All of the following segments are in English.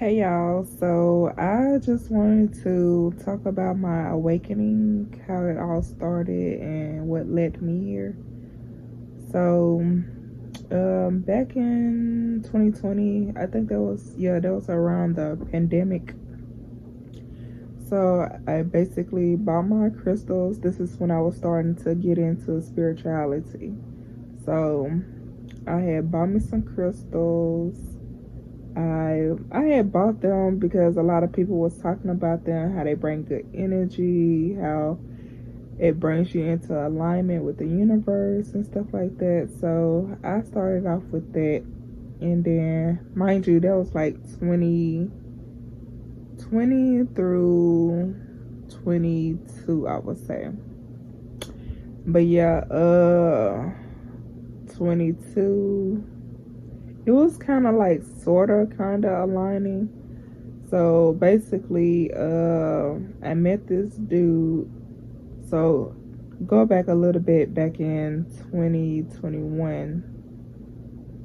Hey y'all, so I just wanted to talk about my awakening, how it all started, and what led me here. So, back in 2020, I think that was around the pandemic. So, I basically bought my crystals. This is when I was starting to get into spirituality. So, I had bought me some crystals. I had bought them because a lot of people was talking about them, how they bring good energy, how it brings you into alignment with the universe and stuff like that. So I started off with that, and then mind you, that was like 2020 through 22, I would say. But yeah, 22, it was kind of like sort of kind of aligning. So basically, I met this dude. So go back a little bit, back in 2021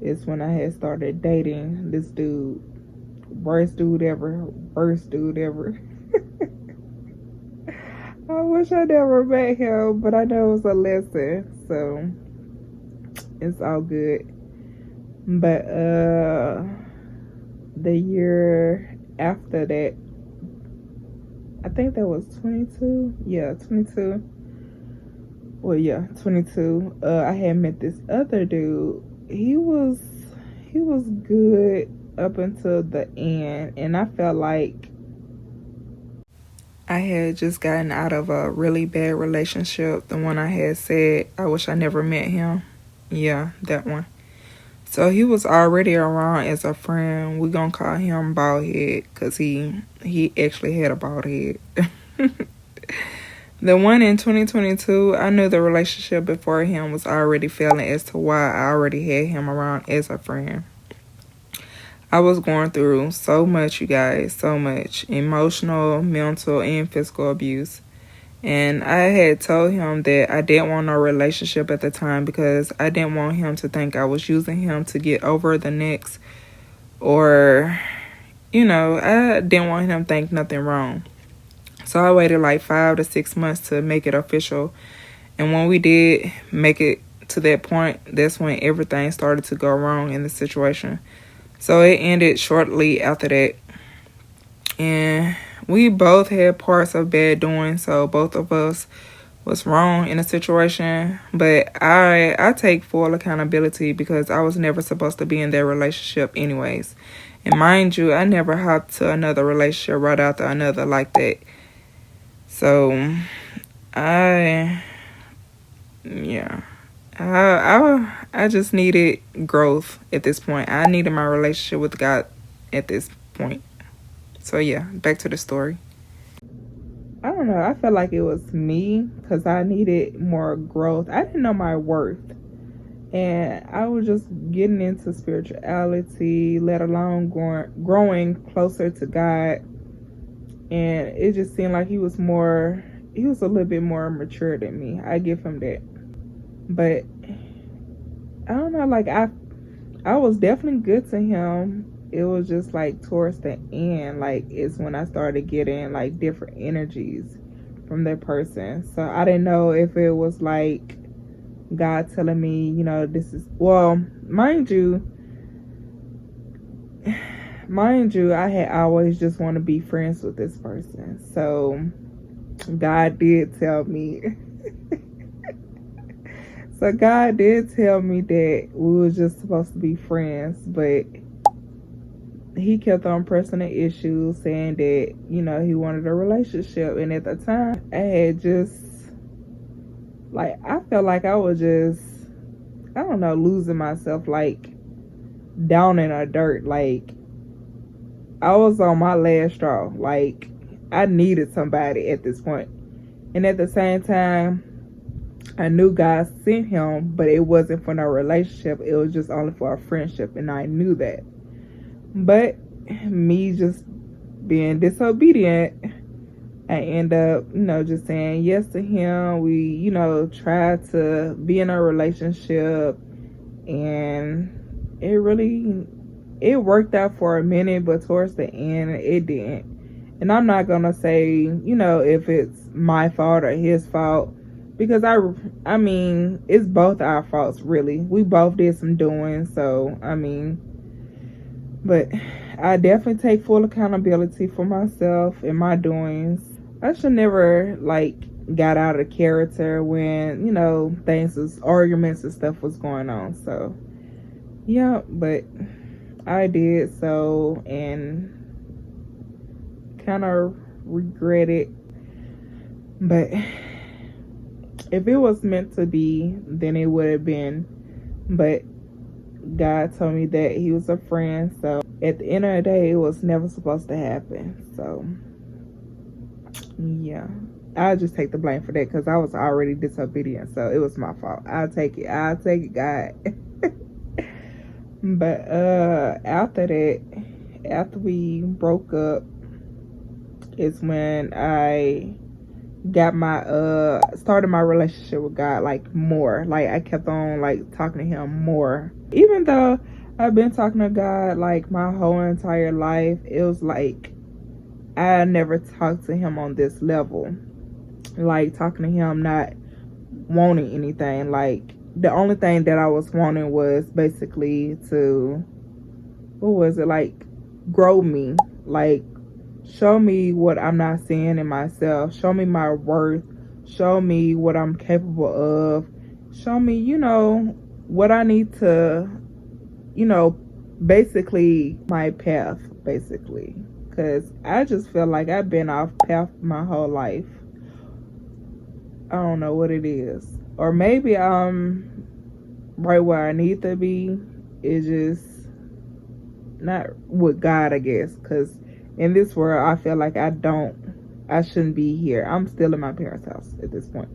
is when I had started dating this dude. Worst dude ever. Worst dude ever. I wish I never met him, but I know it was a lesson. So it's all good. But the year after that, I think that was 22. Yeah, 22. Well, yeah, 22. I had met this other dude. He was good up until the end, and I felt like I had just gotten out of a really bad relationship. The one I had said I wish I never met him. Yeah, that one. So he was already around as a friend. We gonna call him Baldhead because he actually had a bald head. The one in 2022, I knew the relationship before him was already failing as to why I already had him around as a friend. I was going through so much, you guys, so much emotional, mental, and physical abuse. And I had told him that I didn't want no relationship at the time because I didn't want him to think I was using him to get over the next, or, I didn't want him to think nothing wrong. So I waited like 5 to 6 months to make it official. And when we did make it to that point, that's when everything started to go wrong in the situation. So it ended shortly after that. And we both had parts of bad doing, so both of us was wrong in the situation. But I take full accountability because I was never supposed to be in that relationship anyways. And mind you, I never hopped to another relationship right after another like that. So I just needed growth at this point. I needed my relationship with God at this point. So yeah, back to the story. I don't know. I felt like it was me because I needed more growth. I didn't know my worth. And I was just getting into spirituality, let alone growing closer to God. And it just seemed like he was a little bit more mature than me. I give him that. But I don't know, like I was definitely good to him. It was just like towards the end, like it's when I started getting like different energies from that person. So I didn't know if it was like God telling me, this is, well, mind you, I had always just want to be friends with this person. So God did tell me. So God did tell me that we were just supposed to be friends, but he kept on pressing the issue, saying that, he wanted a relationship. And at the time, I had just, like, I felt like I was just, I don't know, losing myself, like, down in the dirt. Like, I was on my last straw. Like, I needed somebody at this point. And at the same time, I knew God sent him, but it wasn't for no relationship. It was just only for a friendship, and I knew that. But me just being disobedient, I end up, just saying yes to him. We, tried to be in a relationship, and it really it worked out for a minute, but towards the end, it didn't. And I'm not gonna say, if it's my fault or his fault, because I mean, it's both our faults, really. We both did some doing, so I mean, but I definitely take full accountability for myself and my doings. I should never got out of character when things was arguments and stuff was going on. So yeah, but I did so and kind of regret it. But if it was meant to be, then it would have been. But God told me that he was a friend, so at the end of the day, it was never supposed to happen. So yeah, I'll just take the blame for that because I was already disobedient, so it was my fault. I'll take it, God. But after that, after we broke up, is when I got started my relationship with God more. I kept on talking to him more, even though I've been talking to God my whole entire life. It was I never talked to him on this level, talking to him, not wanting anything. The only thing that I was wanting was basically to, what was it, grow me, show me what I'm not seeing in myself, show me my worth, show me what I'm capable of, show me, what I need to, basically my path, basically. Because I just feel like I've been off path my whole life. I don't know what it is. Or maybe I'm right where I need to be. It's just not with God, I guess. Because in this world, I feel like I shouldn't be here. I'm still in my parents' house at this point.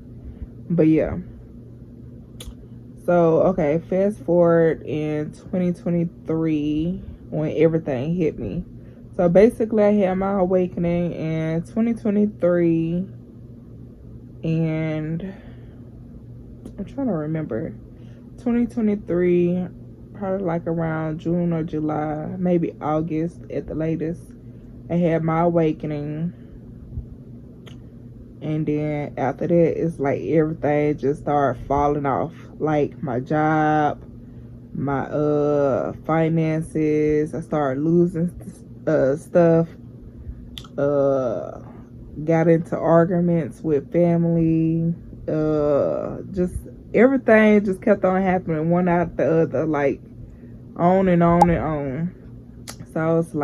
But yeah. So, okay, fast forward in 2023 when everything hit me. So basically, I had my awakening in 2023, and I'm trying to remember. 2023, probably around June or July, maybe August at the latest, I had my awakening. And then after that, it's everything just started falling off. My job, my finances, I started losing stuff. Got into arguments with family. Just everything just kept on happening one after the other, on and on and on. So I was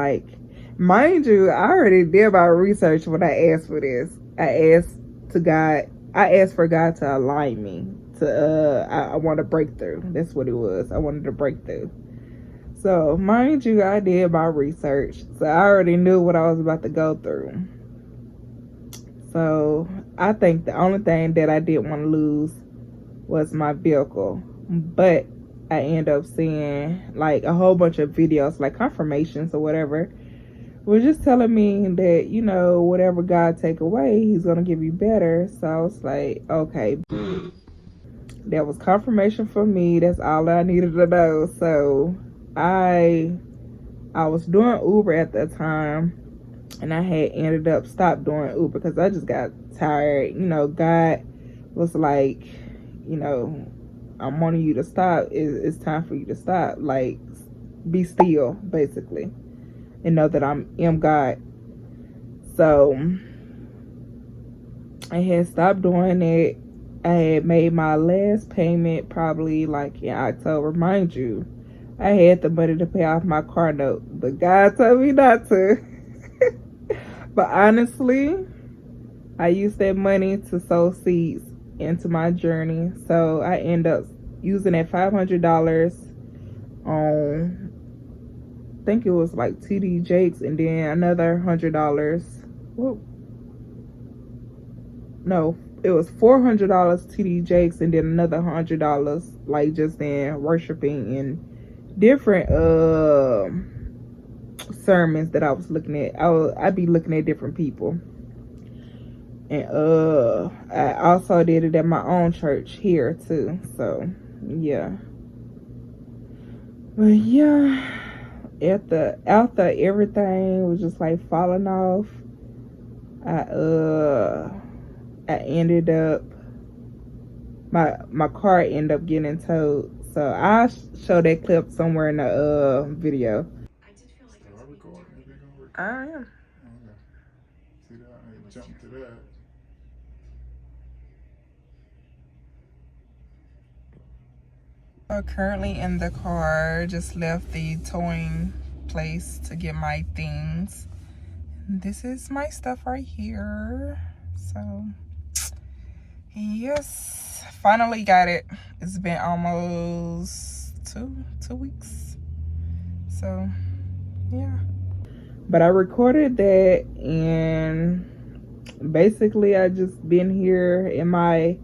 mind you, I already did my research when I asked for this. I asked for God to align me to I want a breakthrough. That's what it was. I wanted a breakthrough. So mind you, I did my research, so I already knew what I was about to go through. So I think the only thing that I didn't want to lose was my vehicle, but I ended up seeing a whole bunch of videos, confirmations or whatever, was just telling me that, whatever God take away, he's going to give you better. So I was okay, that was confirmation for me. That's all I needed to know. So I was doing Uber at that time, and I had ended up stopped doing Uber because I just got tired. God was I'm wanting you to stop. It's time for you to stop. Be still, basically, and know that I am God. So I had stopped doing it. I had made my last payment probably in October. Mind you, I had the money to pay off my car note, but God told me not to. But honestly, I used that money to sow seeds into my journey. So I end up using that $500 on, I think it was TD Jakes, and then another $100. Whoa. No, it was $400 TD Jakes, and then another $100 just in worshiping and different sermons that I was looking at. I'd be looking at different people. And I also did it at my own church here too. So yeah. But yeah, after everything was just like falling off, I ended up my car ended up getting towed. So I'll show that clip somewhere in the video. I am. Okay. See that? I jumped to that. So currently in the car, just left the towing place to get my things. This is my stuff right here. So yes, finally got it. It's been almost two weeks. So yeah. But I recorded that, and basically I just been here in my,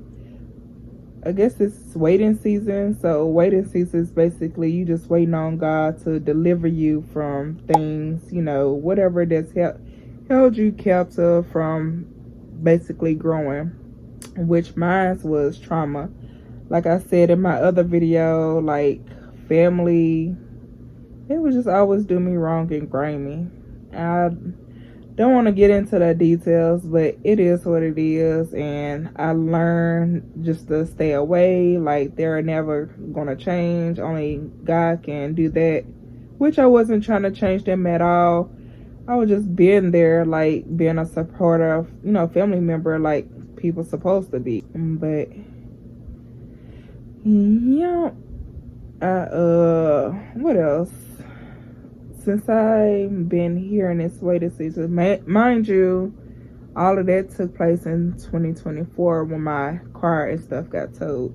I guess it's waiting season. So waiting season is basically you just waiting on God to deliver you from things, you know, whatever that's held you captive from basically growing, which mine was trauma. Like I said in my other video, like family, it would just always do me wrong and grind me. I don't want to get into the details, but it is what it is, and I learned just to stay away. Like they're never gonna change. Only God can do that, which I wasn't trying to change them at all. I was just being there, like being a supportive, you know, family member, like people supposed to be. But yeah, what else? Since I've been here in this waiting season, mind you, all of that took place in 2024 when my car and stuff got towed,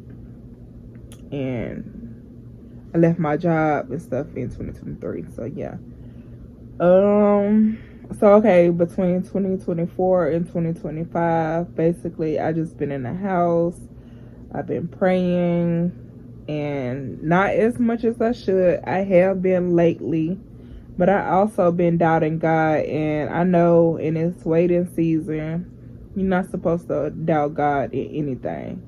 and I left my job and stuff in 2023. So yeah. So okay, between 2024 and 2025, basically I just been in the house. I've been praying, and not as much as I should. I have been lately, but I also been doubting God, and I know in this waiting season, you're not supposed to doubt God in anything.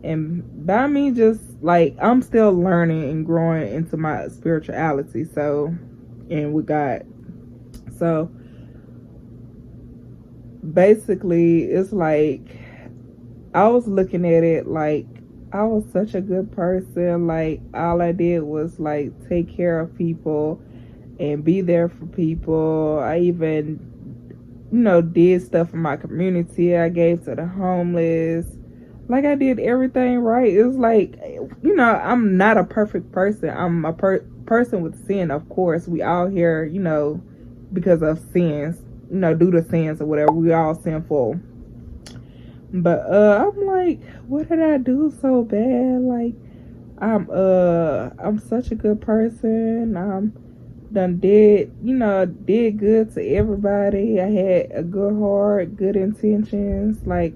And by me just like, I'm still learning and growing into my spirituality, so, and with God. So basically it's like, I was looking at it like I was such a good person. Like all I did was like take care of people and be there for people. I even, you know, did stuff in my community. I gave to the homeless. Like I did everything right. It was like, you know, I'm not a perfect person. I'm a person with sin, of course. We all here, you know, because of sins, you know, due to sins or whatever. We all sinful. But I'm like, what did I do so bad? Like I'm such a good person. Did good to everybody. I had a good heart, good intentions. Like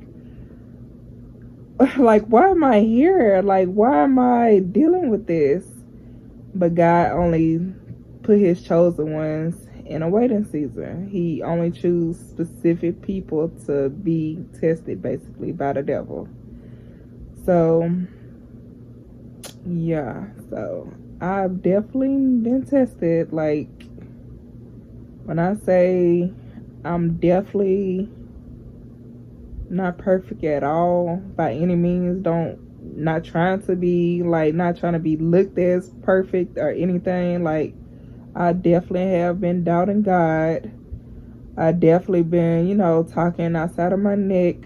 why am I here? Like, why am I dealing with this? But God only put his chosen ones in a waiting season. He only choose specific people to be tested, basically, by the devil. So yeah, so I've definitely been tested. Like, when I say I'm definitely not perfect at all by any means, not trying to be looked as perfect or anything. Like, I definitely have been doubting God. I definitely been, you know, talking outside of my neck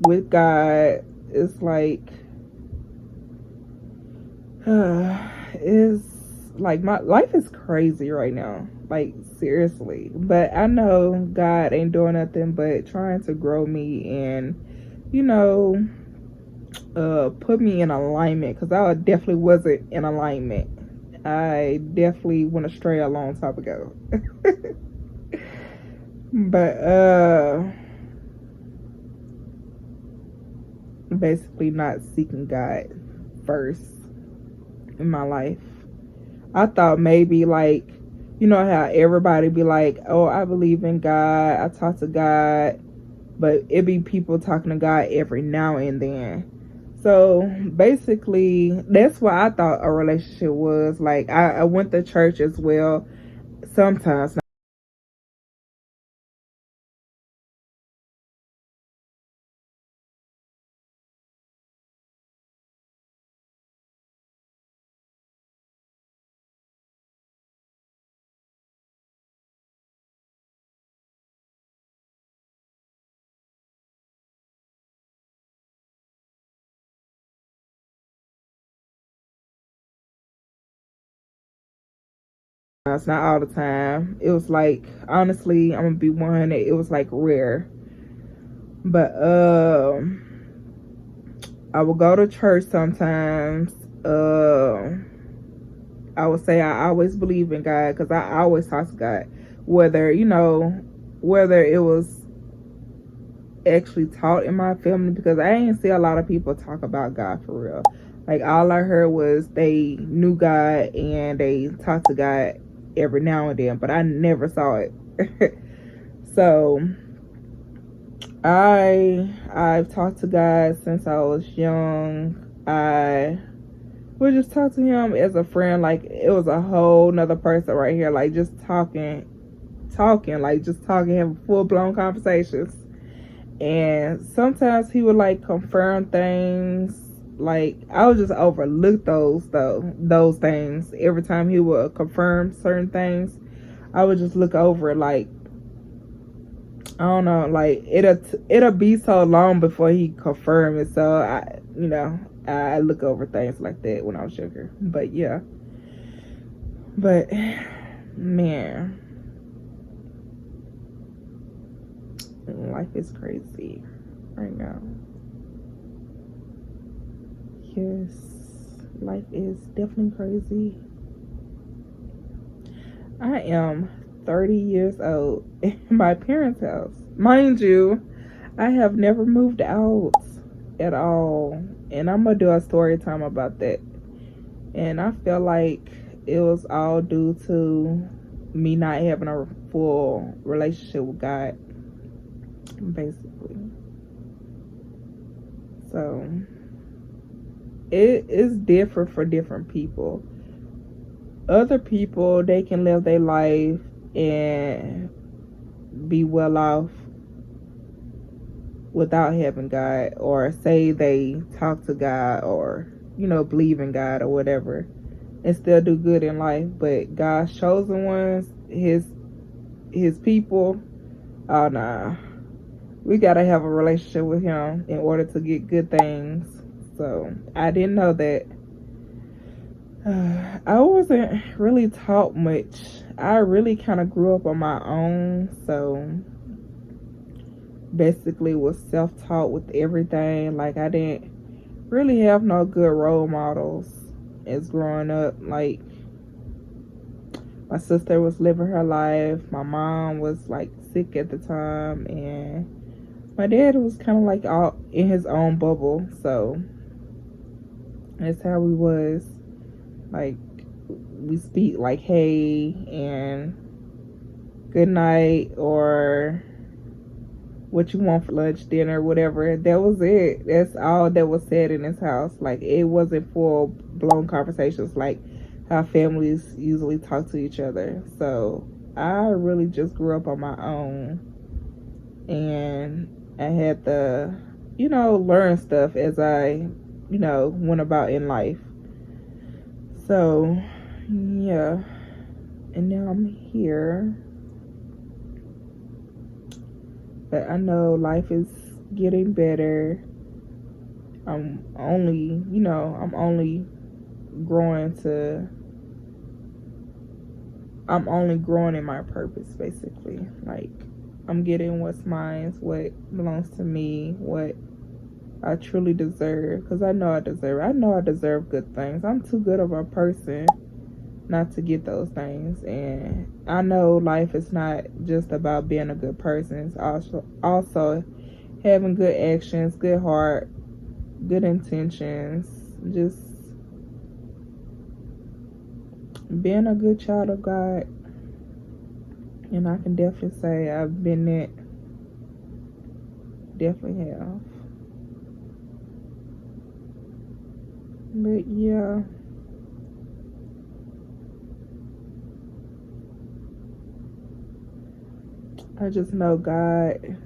with God. It's like it's like my life is crazy right now, like seriously. But I know God ain't doing nothing but trying to grow me and, you know, put me in alignment, because I definitely wasn't in alignment. I definitely went astray a long time ago. But basically not seeking God first in my life. I thought maybe, like, you know how everybody be like, oh, I believe in God, I talk to God, but it be people talking to God every now and then. So basically that's what I thought a relationship was. Like, I went to church as well, sometimes. It's not all the time. It was like, honestly, I'm gonna be 100. It was like rare. But I would go to church sometimes. I would say I always believe in God because I always talk to God, whether whether it was actually taught in my family, because I ain't see a lot of people talk about God for real. Like, all I heard was they knew God and they talked to God every now and then, but I never saw it. So I've talked to God since I was young. I would just talk to him as a friend, like it was a whole nother person right here, like just talking, like just talking, having full blown conversations. And sometimes he would like confirm things. Like, I would just overlook those things. Every time he would confirm certain things, I would just look over it, like, I don't know, like it'll be so long before he confirmed it. So I look over things like that when I was younger. But yeah. But man, life is crazy right now. Yes, life is definitely crazy. I am 30 years old in my parents' house. Mind you, I have never moved out at all. And I'm going to do a story time about that. And I feel like it was all due to me not having a full relationship with God, basically. So it is different for different people. Other people, they can live their life and be well off without having God, or say they talk to God, or believe in God or whatever, and still do good in life. But God's chosen ones, his people, oh nah, we gotta have a relationship with him in order to get good things. So I didn't know that. I wasn't really taught much. I really kind of grew up on my own, so basically was self-taught with everything. Like, I didn't really have no good role models as growing up. Like, my sister was living her life, my mom was like sick at the time, and my dad was kind of like all in his own bubble. So that's how we was. Like, we speak like hey and good night, or what you want for lunch, dinner, whatever. That was it. That's all that was said in his house. Like, it wasn't full blown conversations like how families usually talk to each other. So I really just grew up on my own, and I had to learn stuff as I went about in life. So yeah, and now I'm here. But I know life is getting better. I'm only growing to I'm only growing in my purpose, basically. Like, I'm getting what's mine, what belongs to me, what I truly deserve, because I know I deserve good things. I'm too good of a person not to get those things. And I know life is not just about being a good person. It's also having good actions, good heart, good intentions, just being a good child of God. And I can definitely say I've been it. Definitely have. But yeah. I just know God,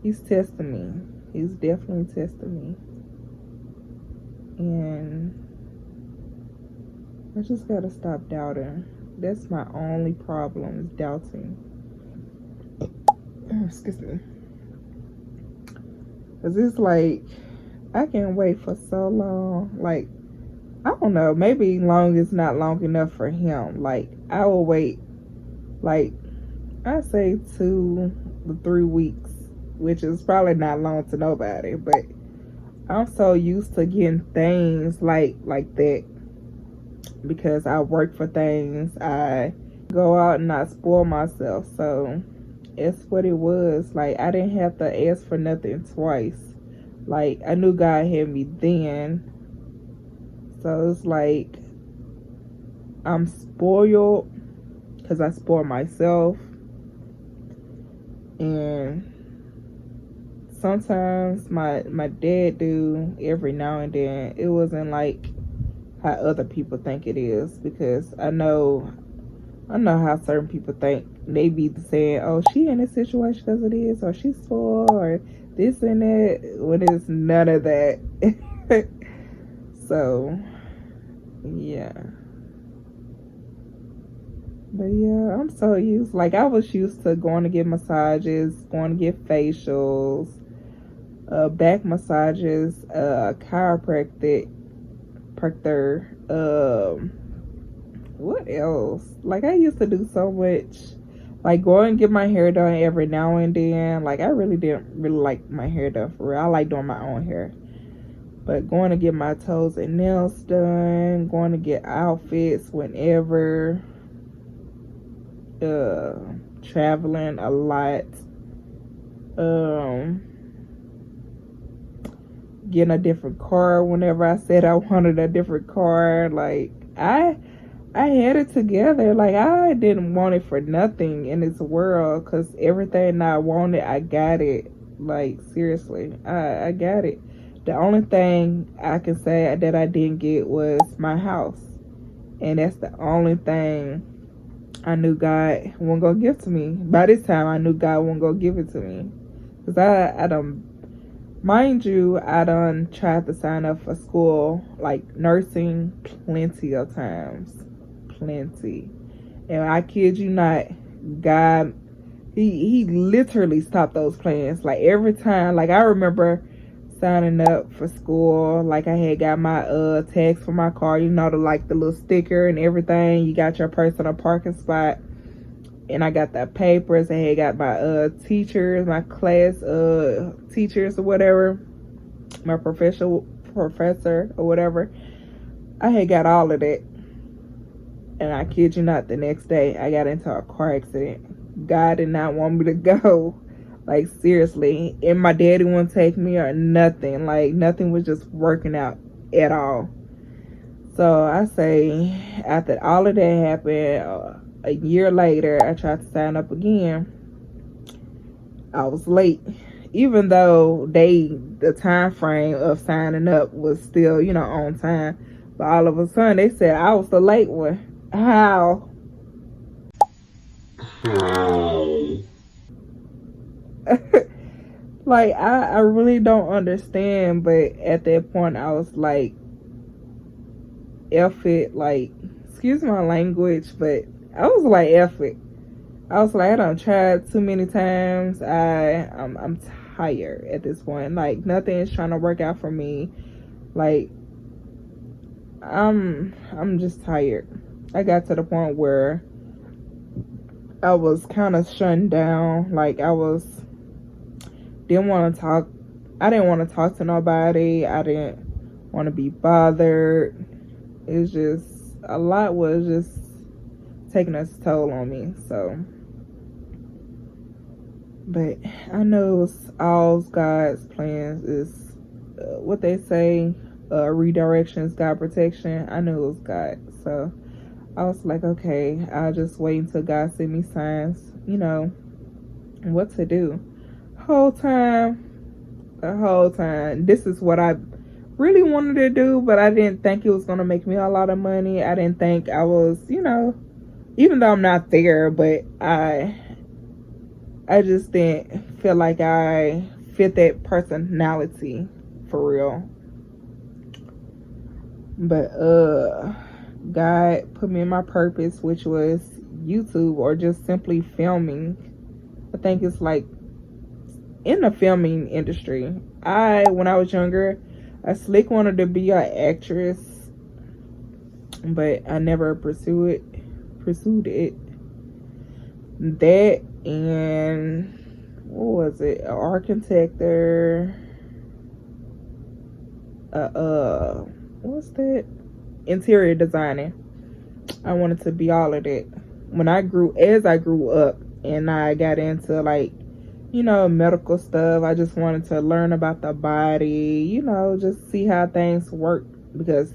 he's testing me. He's definitely testing me. And I just gotta stop doubting. That's my only problem, is doubting. Excuse me. Cause it's like, I can't wait for so long. Like, I don't know, maybe long is not long enough for him. Like, I will wait, like, I say 2 to 3 weeks, which is probably not long to nobody, but I'm so used to getting things like that, because I work for things. I go out and I spoil myself. So it's what it was. Like, I didn't have to ask for nothing twice. Like, I knew God had me then. So it's like, I'm spoiled because I spoil myself. And sometimes my dad do every now and then. It wasn't like how other people think it is, because I know how certain people think. They be saying, oh, she in this situation because it is, or she's spoiled, or this and that, when it's none of that. So yeah. But yeah, I'm so used. Like, I was used to going to get massages, going to get facials, back massages, chiropractor. What else? Like, I used to do so much. Like, going and get my hair done every now and then. Like, I really didn't really like my hair done for real. I like doing my own hair. But going to get my toes and nails done, going to get outfits whenever, traveling a lot, getting a different car whenever I said I wanted a different car. Like, I had it together. Like, I didn't want it for nothing in this world, because everything I wanted, I got it. Like, seriously, I got it. The only thing I can say that I didn't get was my house. And that's the only thing I knew God wasn't going to give to me. By this time, I knew God wasn't going to give it to me. Because I done, mind you, I done tried to sign up for school, like nursing, plenty of times. Plenty. And I kid you not, God, he literally stopped those plans. Like, every time, like, I remember signing up for school. Like, I had got my tags for my car, you know, the little sticker and everything. You got your personal parking spot. And I got the papers. I had got my teachers, my class teachers or whatever, my professor or whatever. I had got all of that. And I kid you not, the next day I got into a car accident. God did not want me to go. Like, seriously. And my daddy wouldn't take me or nothing. Like, nothing was just working out at all. So I say, after all of that happened, a year later, I tried to sign up again. I was late. Even though the time frame of signing up was still, you know, on time. But all of a sudden, they said I was the late one. How? Like, I really don't understand. But at that point, I was like, F it. Like, excuse my language, but I was like, F it. I was like, I done tried too many times. I'm tired at this point. Like, nothing is trying to work out for me. Like, I'm just tired. I got to the point where I was kind of shutting down. Like, didn't want to talk. I didn't want to talk to nobody. I didn't want to be bothered. It's just, a lot was just taking its toll on me. So, but I know it's all God's plans. Is what they say, redirections, God protection. I knew it was God. So I was like, okay, I'll just wait until God send me signs, you know, what to do. The whole time, this is what I really wanted to do, but I didn't think it was going to make me a lot of money. I didn't think I was, you know, even though I'm not there, but I I just didn't feel like I fit that personality for real. But God put me in my purpose, which was YouTube or just simply filming. I think it's like in the filming industry. When I was younger, I slick wanted to be an actress, but I never pursued it. That and what was it? An architect there. What's that? Interior designing. I wanted to be all of that. As I grew up and I got into like, medical stuff, I just wanted to learn about the body, just see how things work. Because,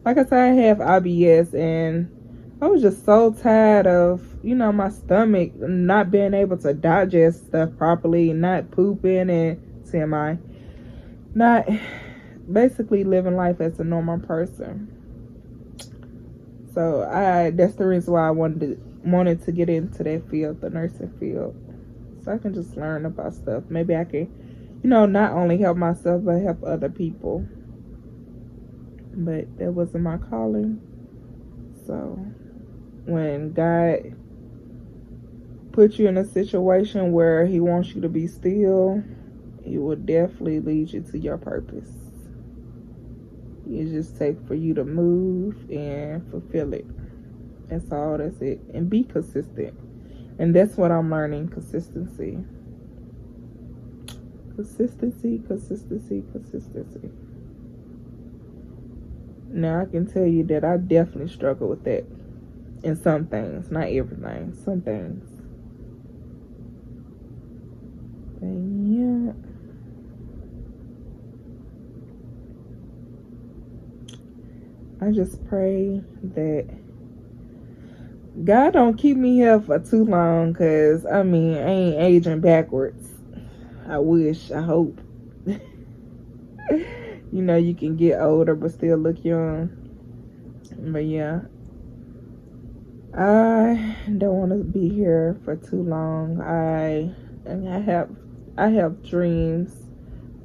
like I said, I have IBS and I was just so tired of, my stomach not being able to digest stuff properly, not pooping and TMI, not basically living life as a normal person. So that's the reason why I wanted to get into that field, the nursing field. So I can just learn about stuff. Maybe I can, not only help myself, but help other people. But that wasn't my calling. So when God puts you in a situation where he wants you to be still, he will definitely lead you to your purpose. It just takes for you to move and fulfill it. That's all. That's it. And be consistent. And that's what I'm learning. Consistency. Now I can tell you that I definitely struggle with that in some things. Not everything. Some things. And yeah. I just pray that God don't keep me here for too long, because, I ain't aging backwards. I wish, I hope. You can get older but still look young. But yeah, I don't want to be here for too long. I have dreams.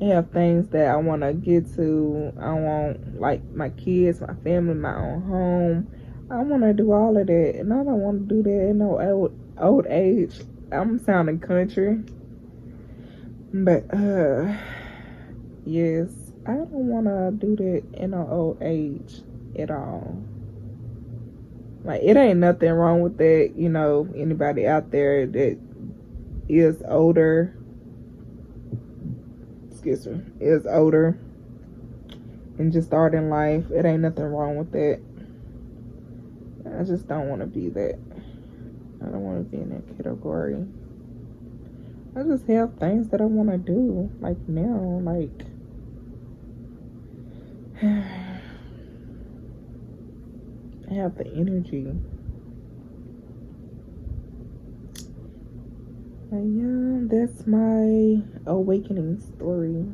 I have things that I want to get to. I want, like, my kids, my family, my own home. I want to do all of that, and I don't want to do that in no old age. I'm sounding country, but yes, I don't want to do that in no old age at all. Like, it ain't nothing wrong with that. Anybody out there that is older, is older and just starting life, it ain't nothing wrong with that. I just don't want to be that. I don't want to be in that category. I just have things that I want to do, like now, like I have the energy. And yeah, that's my awakening story.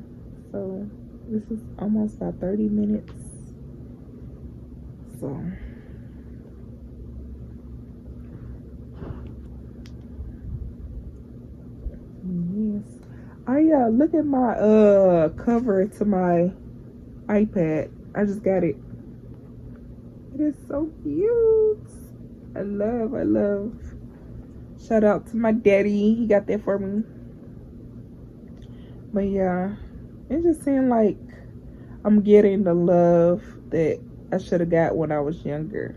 So this is almost about 30 minutes. So yes. Look at my cover to my iPad. I just got it. It is so cute. I love. Shout out to my daddy. He got that for me. But yeah, it just seemed like I'm getting the love that I should have got when I was younger.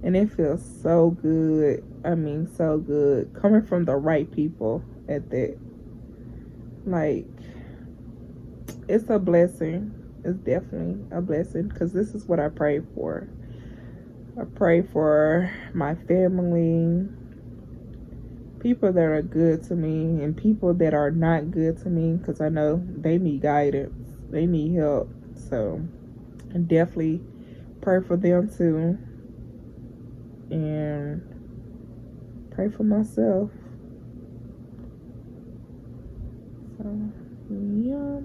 And it feels so good. So good. Coming from the right people at that. Like, it's a blessing. It's definitely a blessing, because this is what I pray for. I pray for my family, people that are good to me, and people that are not good to me, because I know they need guidance, they need help. So I definitely pray for them too, and pray for myself. So yeah.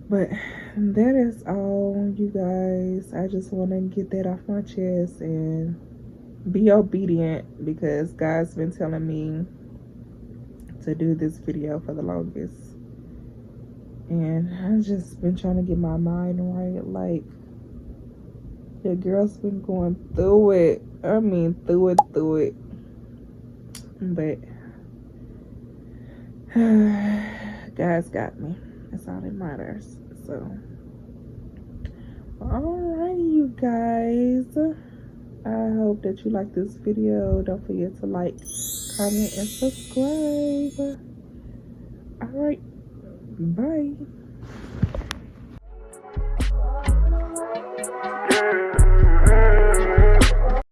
But that is all, you guys. I just want to get that off my chest and be obedient, because God's been telling me to do this video for the longest. And I've just been trying to get my mind right. Like, your girl's been going through it. I mean, through it. But God's got me. That's all that matters. So, alrighty, you guys. I hope that you like this video. Don't forget to like, comment, and subscribe. Alright, bye.